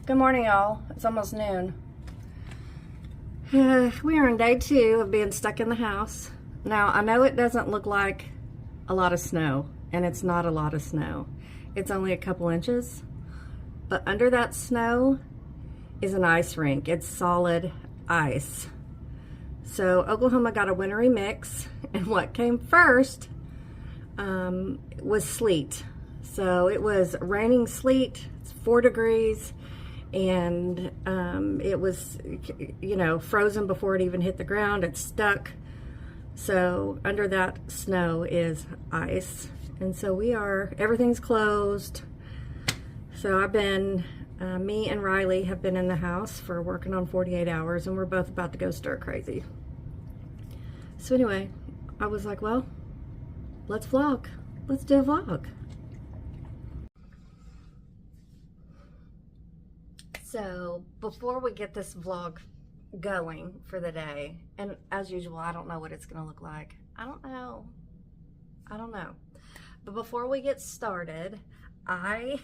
Good morning, y'all. It's almost noon. We are on day 2 of being stuck in the house. Now, I know it doesn't look like a lot of snow, and it's not a lot of snow. It's only a couple inches, but under that snow is an ice rink. It's solid ice. So Oklahoma got a wintry mix, and what came first was sleet. So it was raining sleet. It's 4 degrees. And it was, frozen before it even hit the ground. It's stuck. So under that snow is ice. And so everything's closed. So me and Riley have been in the house for working on 48 hours, and we're both about to go stir crazy. So anyway, I was like, well, let's vlog. Let's do a vlog. So before we get this vlog going for the day, and as usual, I don't know what it's gonna look like. I don't know. But before we get started, I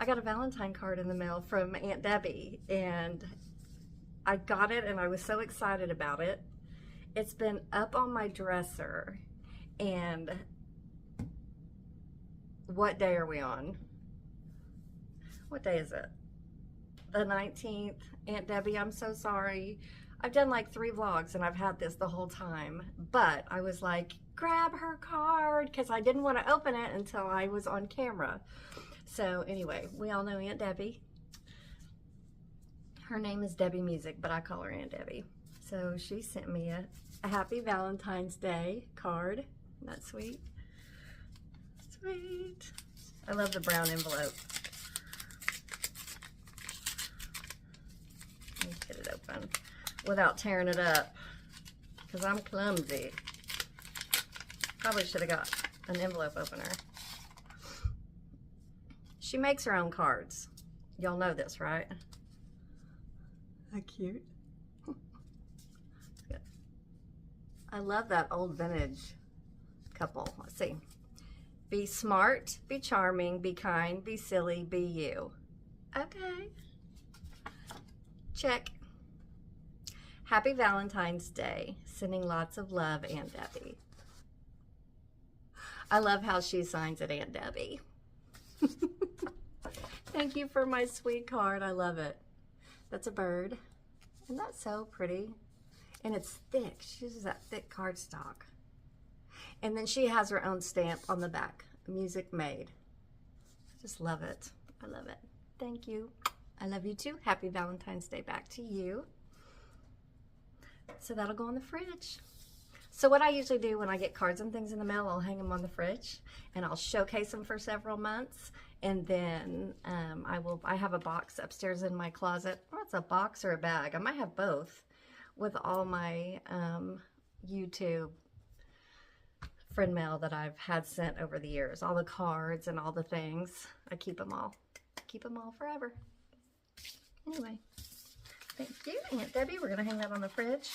got a Valentine card in the mail from Aunt Debbie, and I got it and I was so excited about it. It's been up on my dresser, and what day are we on? What day is it? The 19th. Aunt Debbie, I'm so sorry. I've done like 3 vlogs and I've had this the whole time, but I was like, grab her card, because I didn't want to open it until I was on camera. So anyway, we all know Aunt Debbie. Her name is Debbie Music, but I call her Aunt Debbie. So she sent me a happy Valentine's Day card. Isn't that sweet? Sweet. I love the brown envelope. Get it open without tearing it up, because I'm clumsy. Probably should have got an envelope opener. She makes her own cards. Y'all know this, right? How cute. Good. I love that old vintage couple. Let's see. Be smart, be charming, be kind, be silly, be you. Okay. Check. Happy Valentine's Day. Sending lots of love, Aunt Debbie. I love how she signs it, Aunt Debbie. Thank you for my sweet card. I love it. That's a bird. Isn't that so pretty? And it's thick. She uses that thick cardstock. And then she has her own stamp on the back. Music made. I just love it. I love it. Thank you. I love you too. Happy Valentine's Day back to you. So that'll go on the fridge. So what I usually do when I get cards and things in the mail, I'll hang them on the fridge and I'll showcase them for several months. And then I have a box upstairs in my closet. Oh, it's a box or a bag. I might have both, with all my YouTube friend mail that I've had sent over the years. All the cards and all the things. I keep them all. Keep them all forever. Anyway, thank you, Aunt Debbie. We're going to hang that on the fridge.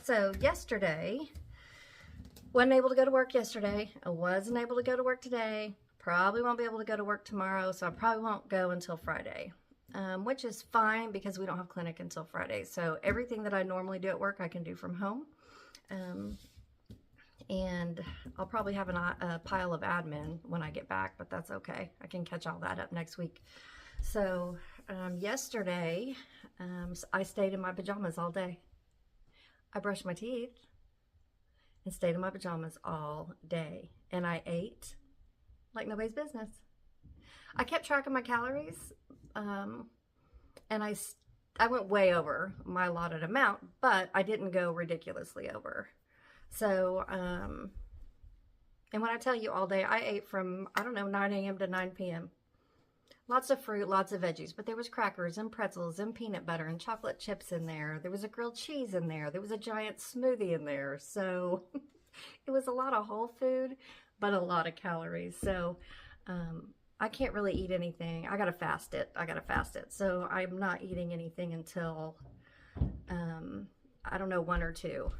So yesterday, wasn't able to go to work yesterday. I wasn't able to go to work today. Probably won't be able to go to work tomorrow, so I probably won't go until Friday, which is fine because we don't have clinic until Friday. So everything that I normally do at work, I can do from home. And I'll probably have a pile of admin when I get back, but that's okay. I can catch all that up next week. So yesterday, I stayed in my pajamas all day. I brushed my teeth and stayed in my pajamas all day. And I ate like nobody's business. I kept track of my calories, and I went way over my allotted amount, but I didn't go ridiculously over. So, and when I tell you all day, I ate from, 9 a.m. to 9 p.m. Lots of fruit, lots of veggies, but there was crackers and pretzels and peanut butter and chocolate chips in there. There was a grilled cheese in there. There was a giant smoothie in there. So it was a lot of whole food, but a lot of calories. So I can't really eat anything. I gotta fast it. So I'm not eating anything until, 1 or 2.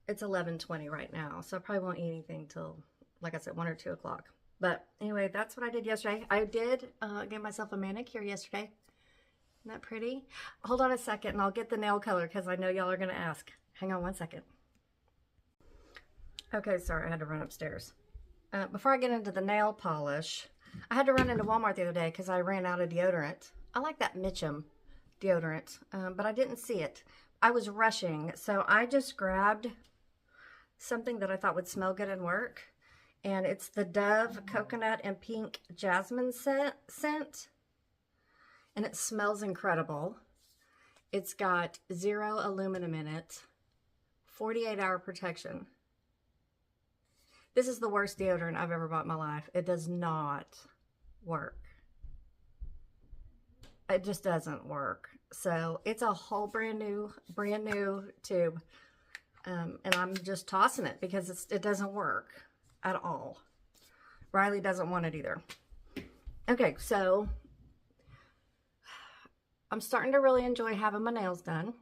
It's 11:20 right now, so I probably won't eat anything till, like I said, 1 or 2 o'clock. But anyway, that's what I did yesterday. I did get myself a manicure yesterday. Isn't that pretty? Hold on a second and I'll get the nail color because I know y'all are going to ask. Hang on one second. Okay, sorry, I had to run upstairs. Before I get into the nail polish, I had to run into Walmart the other day because I ran out of deodorant. I like that Mitchum deodorant, but I didn't see it. I was rushing, so I just grabbed something that I thought would smell good and work. And it's the Dove Coconut and Pink Jasmine scent. And it smells incredible. It's got 0 aluminum in it. 48-hour protection. This is the worst deodorant I've ever bought in my life. It does not work. It just doesn't work. So it's a whole brand new tube. And I'm just tossing it because it doesn't work at all. Riley doesn't want it either. Okay, so I'm starting to really enjoy having my nails done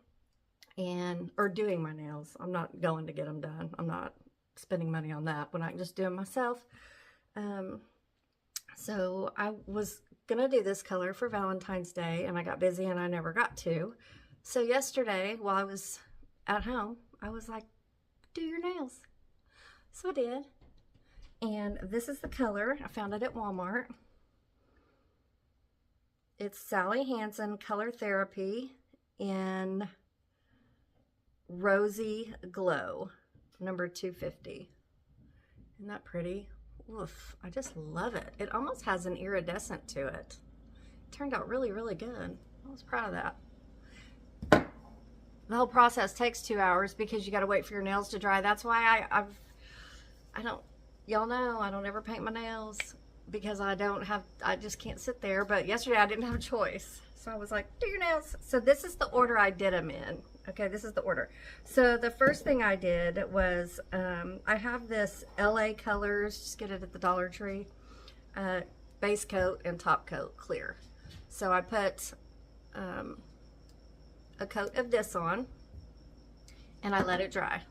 or doing my nails. I'm not going to get them done. I'm not spending money on that when I can just do them myself. So I was gonna do this color for Valentine's Day and I got busy and I never got to. So yesterday while I was at home, I was like, do your nails. So I did. And this is the color. I found it at Walmart. It's Sally Hansen Color Therapy in Rosy Glow, number 250. Isn't that pretty? Oof, I just love it. It almost has an iridescent to it. It turned out really, really good. I was proud of that. The whole process takes 2 hours because you got to wait for your nails to dry. That's why I don't, y'all know I don't ever paint my nails because I just can't sit there. But yesterday I didn't have a choice. So I was like, do your nails. So this is the order I did them in. Okay, this is the order. So the first thing I did was, I have this LA Colors, just get it at the Dollar Tree, base coat and top coat clear. So I put a coat of this on and I let it dry.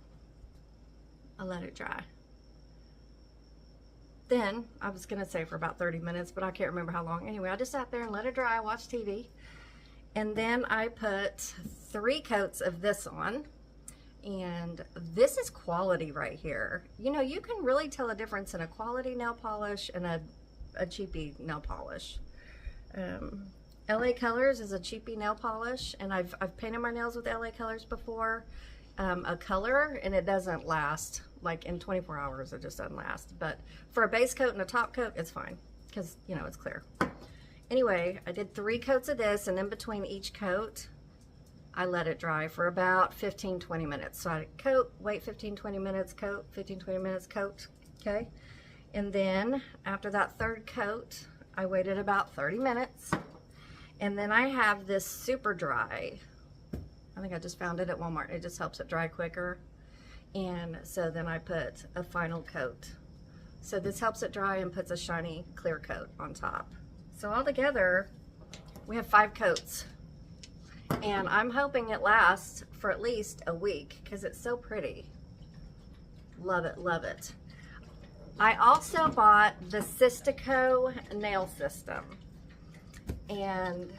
I let it dry. Then, I was going to say for about 30 minutes, but I can't remember how long. Anyway, I just sat there and let it dry, watched TV. And then I put 3 coats of this on. And this is quality right here. You know, you can really tell a difference in a quality nail polish and a cheapy nail polish. LA Colors is a cheapy nail polish, and I've painted my nails with LA Colors before. A color, and it doesn't last. Like in 24 hours, it just doesn't last. But for a base coat and a top coat, it's fine because, you know, it's clear. Anyway, I did 3 coats of this, and in between each coat, I let it dry for about 15-20 minutes. So I coat, wait 15-20 minutes, coat, 15-20 minutes, coat, okay? And then after that 3rd coat, I waited about 30 minutes. And then I have this super dry. I think I just found it at Walmart. It just helps it dry quicker. And so then I put a final coat. So this helps it dry and puts a shiny clear coat on top. So altogether, we have 5 coats. And I'm hoping it lasts for at least a week because it's so pretty. Love it, love it. I also bought the Sistico nail system. And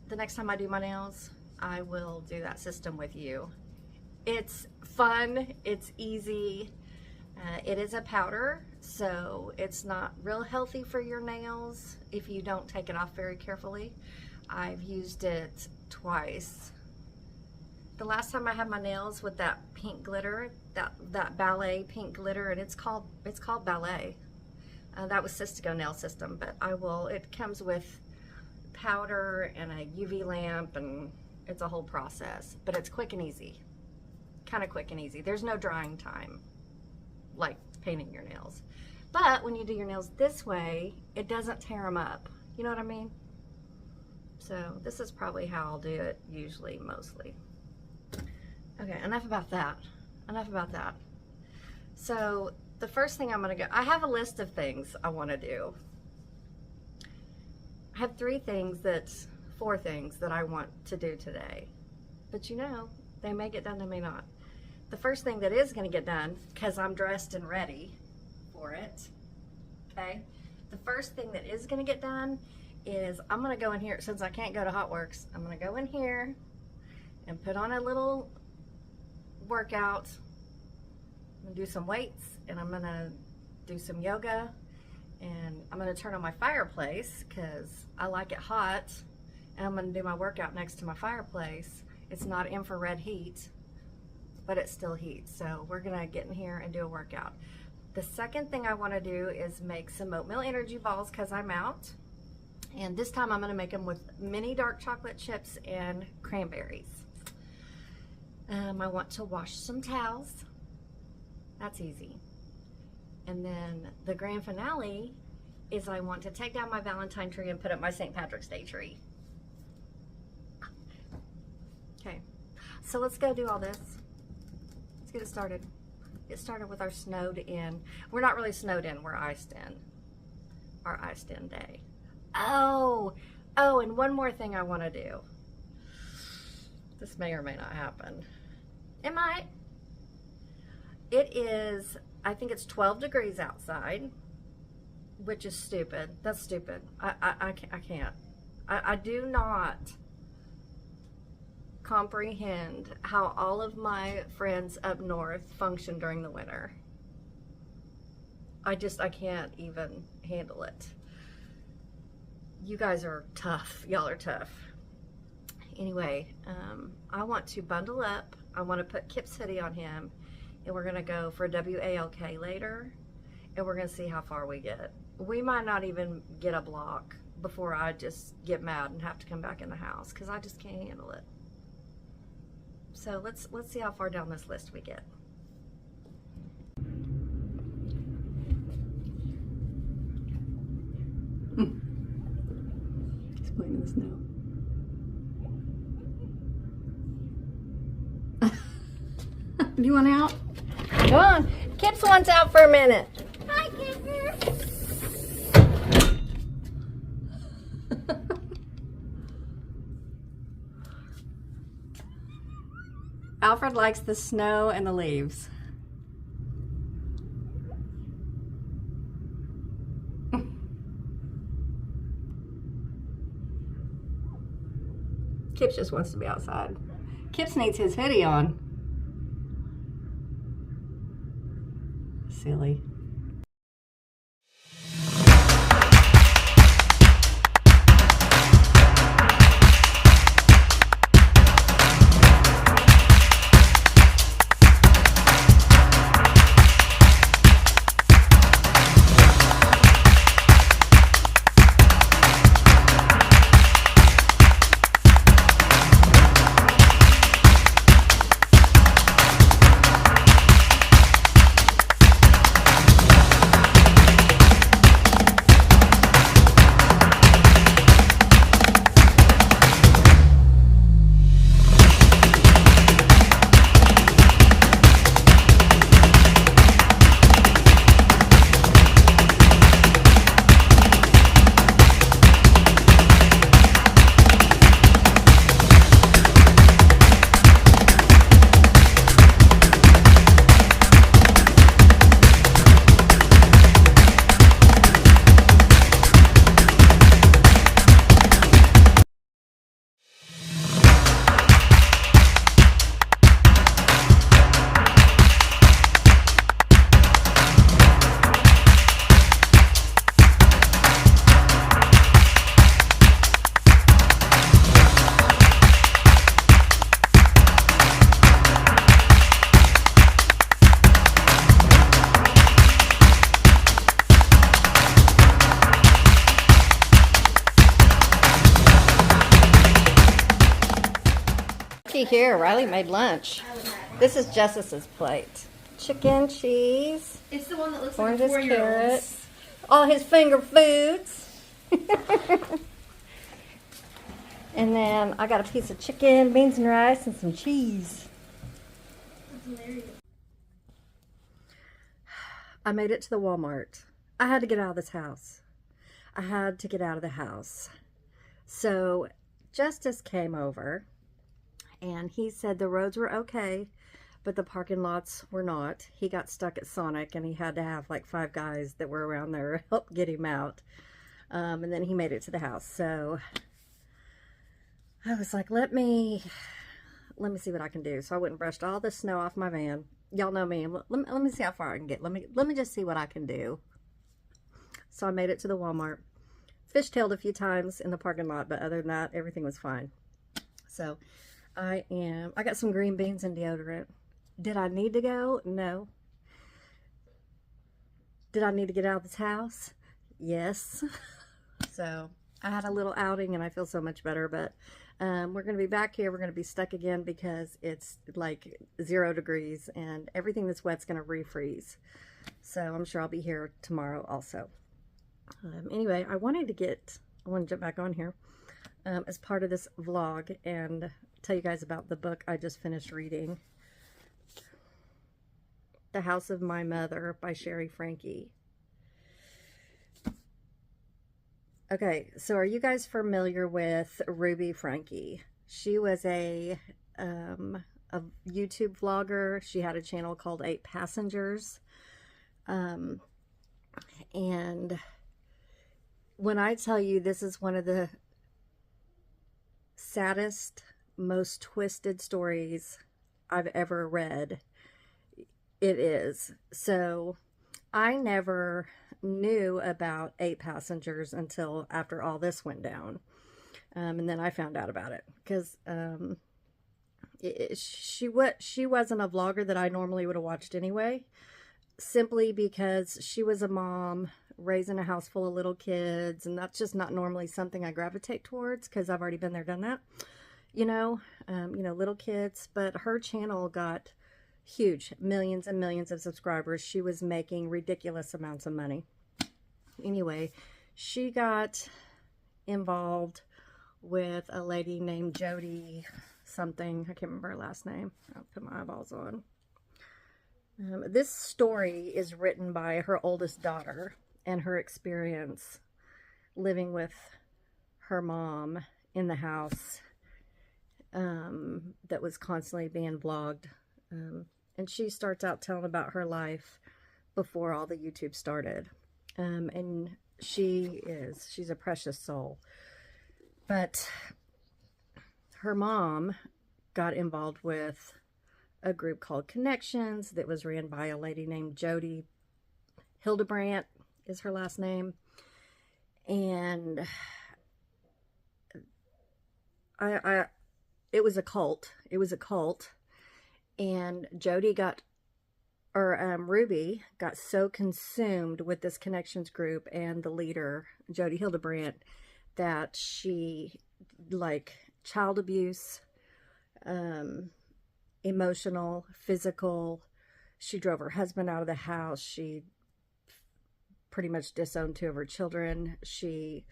the next time I do my nails, I will do that system with you. It's fun, it's easy. It is a powder, so it's not real healthy for your nails if you don't take it off very carefully. I've used it twice. The last time I had my nails with that pink glitter, that ballet pink glitter, and it's called Ballet. That was Sistico nail system, but it comes with powder and a UV lamp, and it's a whole process, but it's quick and easy. Kind of quick and easy. There's no drying time like painting your nails. But when you do your nails this way, it doesn't tear them up. You know what I mean? So this is probably how I'll do it usually, mostly. Okay, enough about that. Enough about that. So the first thing I'm gonna go, I have a list of things I wanna do. I have 4 things that I want to do today. But you know, they may get done, they may not. The first thing that is gonna get done, because I'm dressed and ready for it. Okay, the first thing that is going to get done is I'm going to go in here, since I can't go to Hot Works, I'm going to go in here and put on a little workout. I'm going to do some weights, and I'm going to do some yoga, and I'm going to turn on my fireplace because I like it hot, and I'm going to do my workout next to my fireplace. It's not infrared heat, but it's still heat, so we're going to get in here and do a workout. The second thing I want to do is make some oatmeal energy balls because I'm out. And this time I'm going to make them with mini dark chocolate chips and cranberries. I want to wash some towels. That's easy. And then the grand finale is I want to take down my Valentine tree and put up my St. Patrick's Day tree. Okay, so let's go do all this. Let's get it started. Get started with our snowed in. We're not really snowed in, we're iced in. Our iced in day. Oh, and one more thing I want to do. This may or may not happen. It might. It is, I think it's 12 degrees outside, which is stupid. That's stupid. I can't. I do not comprehend how all of my friends up north function during the winter. I can't even handle it. You guys are tough. Y'all are tough. Anyway, I want to bundle up. I want to put Kip's hoodie on him, and we're going to go for WALK later, and we're going to see how far we get. We might not even get a block before I just get mad and have to come back in the house because I just can't handle it. So let's see how far down this list we get. He's playing in the snow. Do you want out? Go on. Kips wants out for a minute. Hi, Kipper. Alfred likes the snow and the leaves. Kips just wants to be outside. Kips needs his hoodie on. Silly. Here, Riley made lunch. This is Jess's plate. Chicken, cheese. It's the one that looks oranges, like carrots. All his finger foods. And then I got a piece of chicken, beans and rice, and some cheese. That's hilarious. I made it to the Walmart. I had to get out of this house. So Justice came over. And he said the roads were okay, but the parking lots were not. He got stuck at Sonic, and he had to have like 5 guys that were around there help get him out. And then he made it to the house. So I was like, let me see what I can do. So I went and brushed all the snow off my van. Y'all know me. Let me see how far I can get. Let me just see what I can do. So I made it to the Walmart. Fishtailed a few times in the parking lot, but other than that, everything was fine. So I got some green beans and deodorant. Did I need to go? No. Did I need to get out of this house? Yes. So I had a little outing and I feel so much better, but we're going to be back here. We're going to be stuck again because it's like 0 degrees and everything that's wet's going to refreeze. So I'm sure I'll be here tomorrow also. Anyway, I want to jump back on here as part of this vlog and tell you guys about the book I just finished reading. The House of My Mother by Sherry Frankie. Okay, so are you guys familiar with Ruby Frankie? She was a YouTube vlogger. She had a channel called 8 Passengers. And when I tell you this is one of the saddest, most twisted stories I've ever read, it is. So I never knew about 8 Passengers until after all this went down. And then I found out about it because she wasn't a vlogger that I normally would have watched anyway, simply because she was a mom raising a house full of little kids, and that's just not normally something I gravitate towards because I've already been there, done that, little kids. But her channel got huge, millions and millions of subscribers. She was making ridiculous amounts of money. Anyway, she got involved with a lady named Jody something. I can't remember her last name. I'll put my eyeballs on. This story is written by her oldest daughter and her experience living with her mom in the house that was constantly being vlogged. And she starts out telling about her life before all the YouTube started. And she's a precious soul. But her mom got involved with a group called Connections that was ran by a lady named Jody Hildebrandt is her last name. And it was a cult. It was a cult. And Ruby got so consumed with this Connections group and the leader, Jody Hildebrandt, that she, like, child abuse, emotional, physical. She drove her husband out of the house. She pretty much disowned 2 of her children. She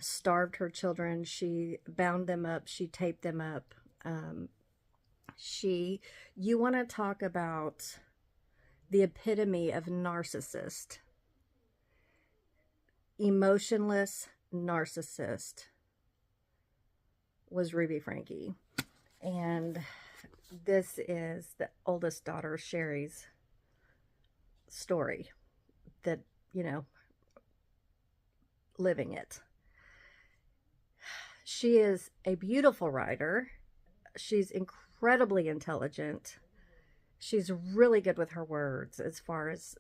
starved her children. She bound them up. She taped them up. You want to talk about the epitome of narcissist, emotionless narcissist, was Ruby Frankie. And this is the oldest daughter, Sherry's story, that, living it. She is a beautiful writer. She's incredibly intelligent. She's really good with her words as far as,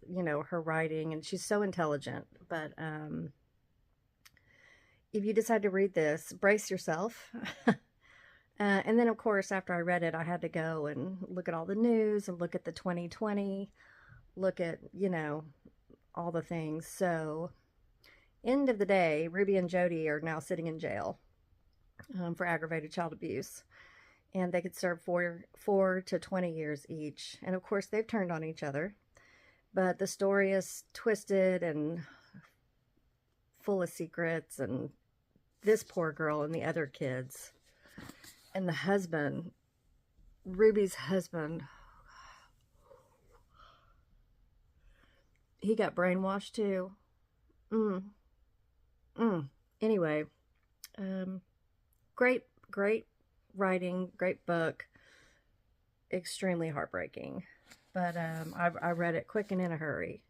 her writing, and she's so intelligent. But if you decide to read this, brace yourself. And then, of course, after I read it, I had to go and look at all the news and look at the 2020, look at, all the things. So, end of the day, Ruby and Jody are now sitting in jail for aggravated child abuse. And they could serve 4 to 20 years each. And, of course, they've turned on each other. But the story is twisted and full of secrets. And this poor girl and the other kids. And the husband, Ruby's husband, he got brainwashed too. Anyway, great writing, great book. extremely heartbreaking. But I read it quick and in a hurry.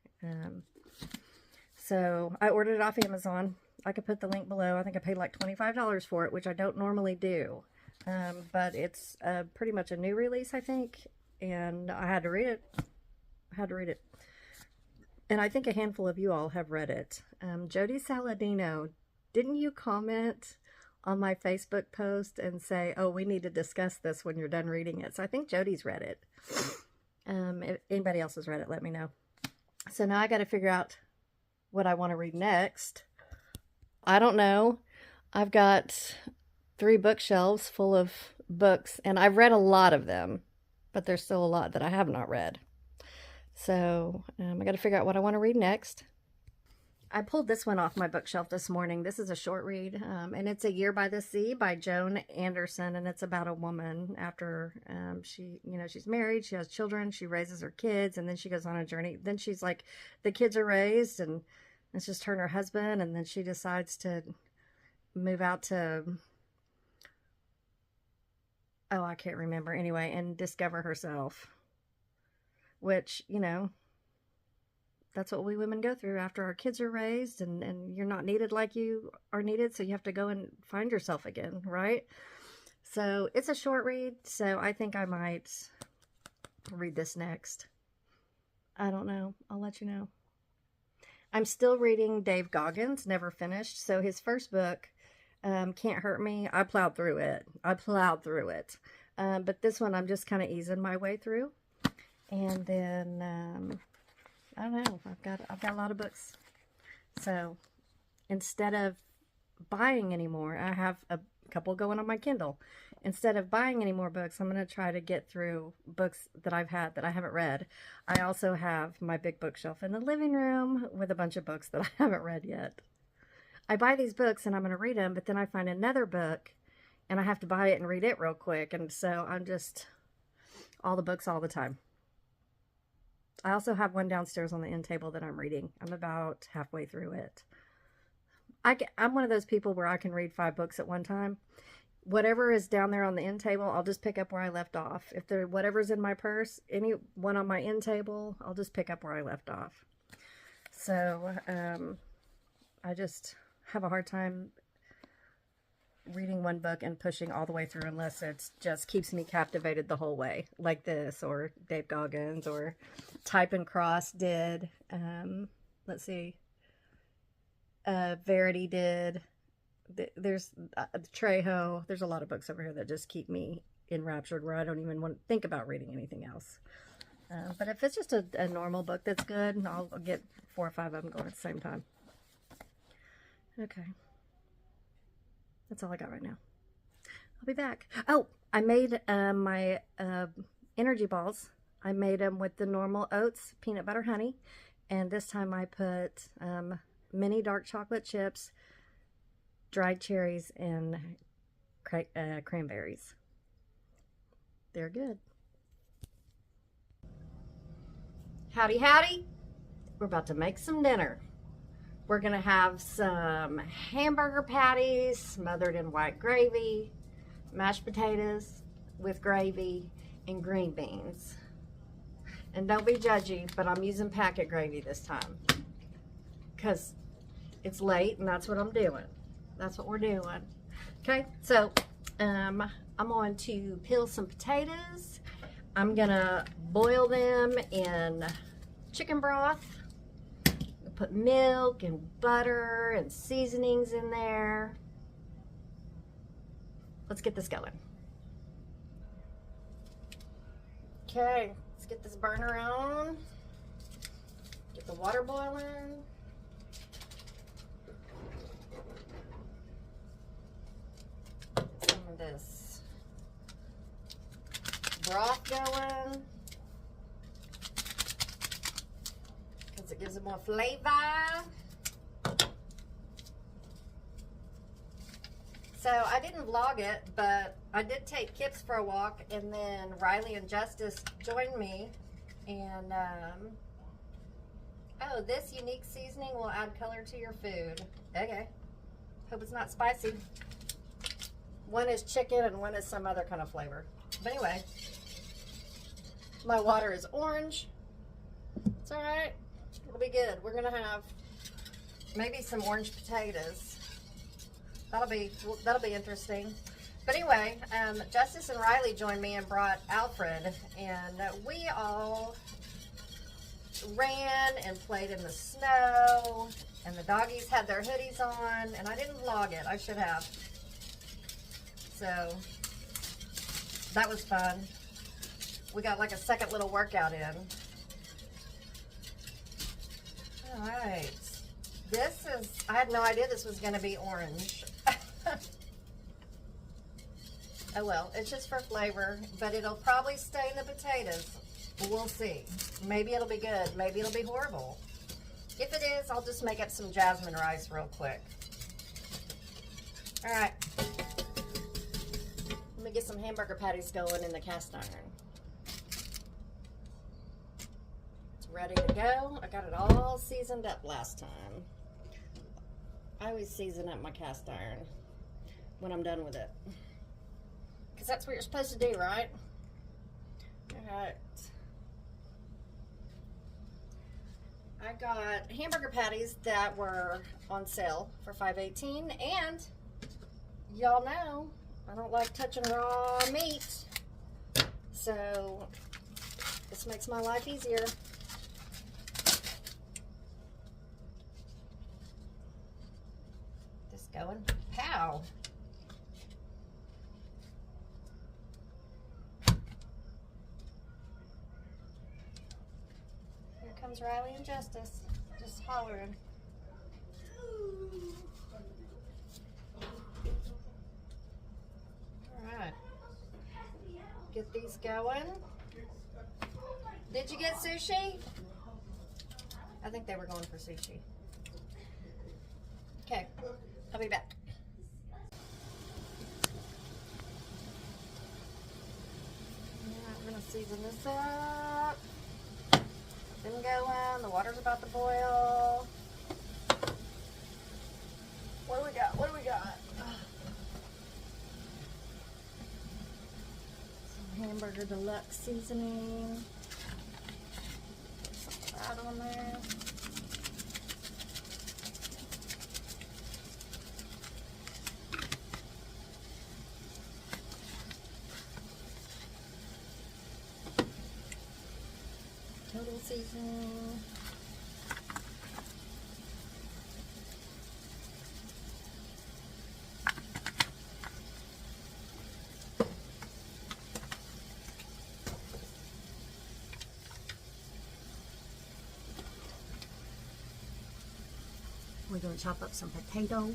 So I ordered it off Amazon. I could put the link below. I think I paid like $25 for it, which I don't normally do. But it's pretty much a new release, I think. And I had to read it. I had to read it. And I think a handful of you all have read it. Jody Saladino, didn't you comment on my Facebook post and say, oh, we need to discuss this when you're done reading it? So I think Jody's read it. If anybody else has read it, let me know. So now I got to figure out what I want to read next. I don't know. I've got 3 bookshelves full of books, and I've read a lot of them, but there's still a lot that I have not read. So I got to figure out what I want to read next. I pulled this one off my bookshelf this morning. This is a short read, and it's A Year by the Sea by Joan Anderson, and it's about a woman after she's married, she has children, she raises her kids, and then she goes on a journey. Then she's like, the kids are raised, and it's just her and her husband, and then she decides to move out to, oh, I can't remember, anyway, and discover herself. Which, that's what we women go through after our kids are raised and you're not needed like you are needed. So you have to go and find yourself again, right? So it's a short read. So I think I might read this next. I don't know. I'll let you know. I'm still reading Dave Goggins, never finished. So his first book, Can't Hurt Me, I plowed through it. But this one, I'm just kind of easing my way through. And then, I don't know, I've got a lot of books. So instead of buying anymore, I have a couple going on my Kindle. Instead of buying any more books, I'm going to try to get through books that I've had that I haven't read. I also have my big bookshelf in the living room with a bunch of books that I haven't read yet. I buy these books and I'm going to read them, but then I find another book and I have to buy it and read it real quick. And so I'm just all the books all the time. I also have one downstairs on the end table that I'm reading. I'm about halfway through it. I'm one of those people where I can read 5 books at one time. Whatever is down there on the end table, I'll just pick up where I left off. If there whatever's in my purse, any one on my end table, I'll just pick up where I left off. So I just have a hard time reading one book and pushing all the way through unless it just keeps me captivated the whole way, like this, or Dave Goggins, or Type and Cross did. Let's see. Verity did. There's Trejo. There's a lot of books over here that just keep me enraptured where I don't even want to think about reading anything else. But if it's just a normal book that's good, I'll get 4 or 5 of them going at the same time. Okay. That's all I got right now. I'll be back. Oh, I made my energy balls. I made them with the normal oats, peanut butter, honey. And this time I put mini dark chocolate chips, dried cherries, and cranberries. They're good. Howdy, howdy. We're about to make some dinner. We're going to have some hamburger patties smothered in white gravy, mashed potatoes with gravy, and green beans. And don't be judgy, but I'm using packet gravy this time because it's late and that's what I'm doing. That's what we're doing. Okay, so I'm going to peel some potatoes. I'm going to boil them in chicken broth. Put milk and butter and seasonings in there. Let's get this going. Okay, let's get this burner on. Get the water boiling. Some of this broth going. It gives it more flavor. So I didn't vlog it, but I did take Kips for a walk, and then Riley and Justice joined me. And oh, this unique seasoning will add color to your food. Okay. Hope it's not spicy. One is chicken and one is some other kind of flavor. But anyway, My water is orange. It's all right. It'll be good. We're gonna have maybe some orange potatoes. That'll be interesting. But anyway, Justice and Riley joined me and brought Alfred, and we all ran and played in the snow, and the doggies had their hoodies on, and I didn't vlog it. I should have. So that was fun. We got like a second little workout in. All right. This is, I had no idea this was going to be orange. Oh well, it's just for flavor, but it'll probably stay in the potatoes. We'll see. Maybe it'll be good. Maybe it'll be horrible. If it is, I'll just make up some jasmine rice real quick. All right. Let me get some hamburger patties going in the cast iron. It's ready to go. I got it all seasoned up last time. I always season up my cast iron when I'm done with it. Because that's what you're supposed to do, right? All right. I got hamburger patties that were on sale for $5.18, and y'all know I don't like touching raw meat, so this makes my life easier. Just going, pow. Comes Riley and Justice, just hollering. All right, get these going. Did you get sushi? I think they were going for sushi. Okay, I'll be back. Alright, we're gonna season this up. Them going, the water's about to boil. What do we got? What do we got? Some hamburger deluxe seasoning. Put some of that on there. Total seasoning. We're going to chop up some potatoes.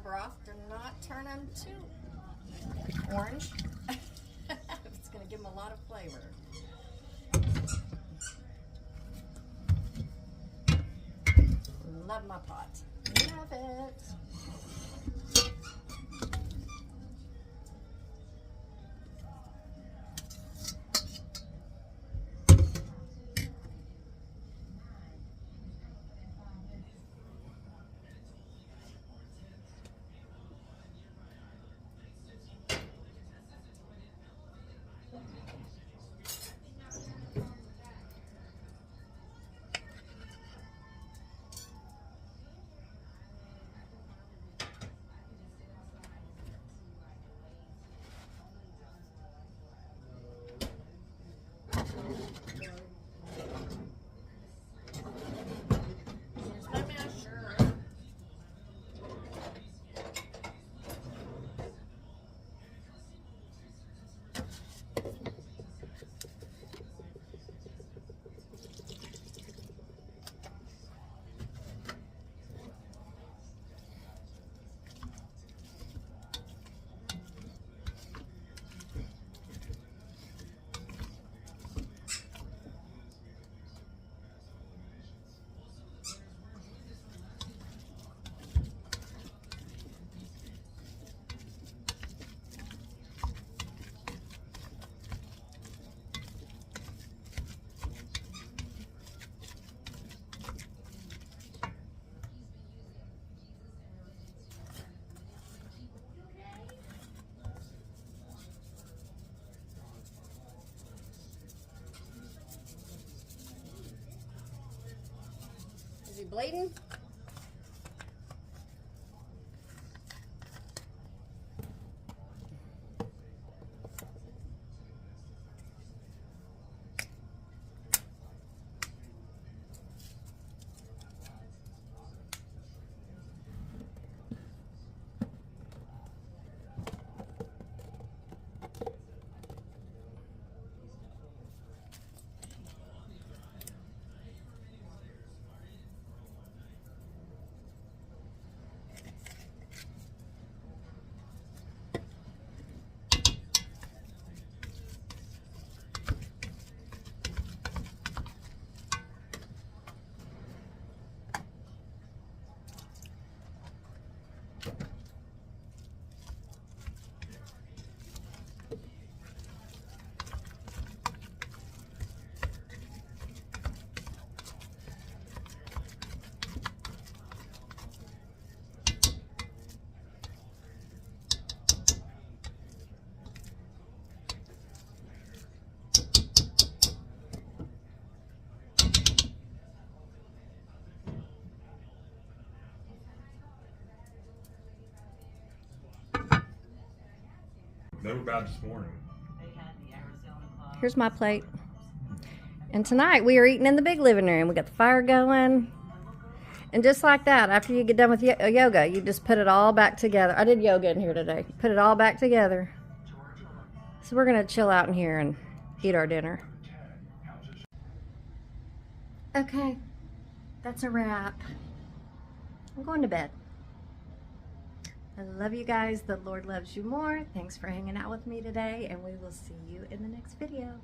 Broth do not turn them too orange. It's going to give them a lot of flavor. Love my pot. Love it. you bleeding? They were bad this morning. Here's my plate. And tonight we are eating in the big living room. We got the fire going. And just like that, after you get done with yoga, you just put it all back together. I did yoga in here today. Put it all back together. So we're going to chill out in here and eat our dinner. Okay, that's a wrap. I'm going to bed. I love you guys. The Lord loves you more. Thanks for hanging out with me today, and we will see you in the next video.